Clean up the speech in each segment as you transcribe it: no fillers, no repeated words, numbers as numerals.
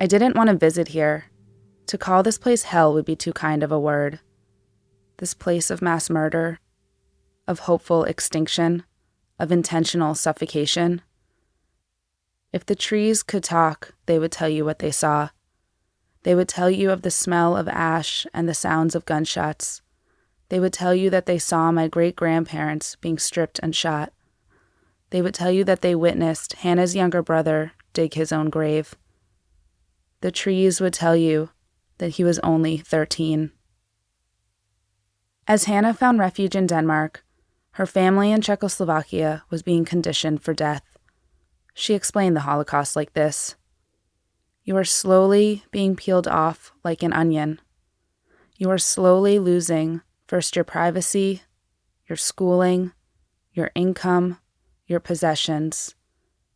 I didn't want to visit here. To call this place hell would be too kind of a word. This place of mass murder, of hopeful extinction, of intentional suffocation. If the trees could talk, they would tell you what they saw. They would tell you of the smell of ash and the sounds of gunshots. They would tell you that they saw my great-grandparents being stripped and shot. They would tell you that they witnessed Hannah's younger brother dig his own grave. The trees would tell you that he was only 13. As Hannah found refuge in Denmark, her family in Czechoslovakia was being conditioned for death. She explained the Holocaust like this: "You are slowly being peeled off like an onion. You are slowly losing first your privacy, your schooling, your income, your possessions.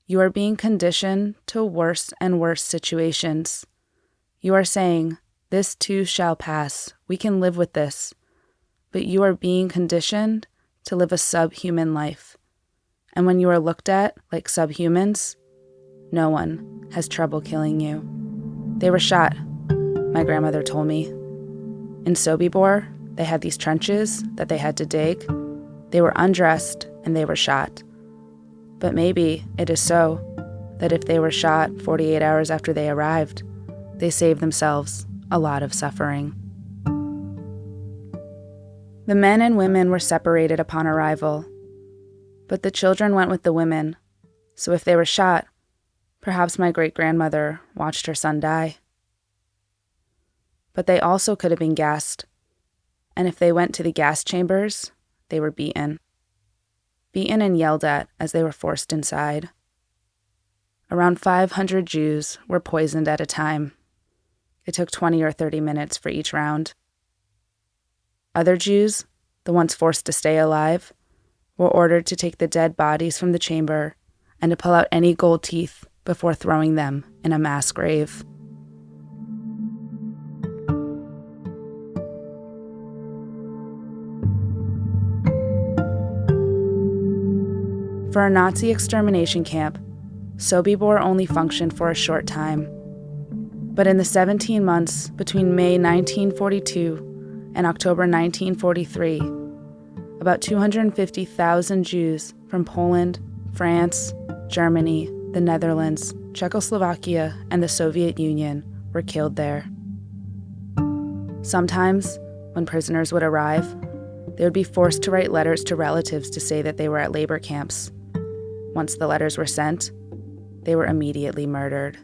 You are being conditioned to worse and worse situations. You are saying, 'This too shall pass. We can live with this.' But you are being conditioned to live a subhuman life. And when you are looked at like subhumans, no one has trouble killing you." They were shot, my grandmother told me. In Sobibor, they had these trenches that they had to dig. They were undressed and they were shot. But maybe it is so that if they were shot 48 hours after they arrived, they saved themselves a lot of suffering. The men and women were separated upon arrival, but the children went with the women, so if they were shot, perhaps my great-grandmother watched her son die. But they also could have been gassed, and if they went to the gas chambers, they were beaten. Beaten and yelled at as they were forced inside. Around 500 Jews were poisoned at a time. It took 20 or 30 minutes for each round. Other Jews, the ones forced to stay alive, were ordered to take the dead bodies from the chamber and to pull out any gold teeth before throwing them in a mass grave. For a Nazi extermination camp, Sobibor only functioned for a short time. But in the 17 months between May 1942 and October 1943, about 250,000 Jews from Poland, France, Germany, the Netherlands, Czechoslovakia, and the Soviet Union were killed there. Sometimes, when prisoners would arrive, they would be forced to write letters to relatives to say that they were at labor camps. Once the letters were sent, they were immediately murdered.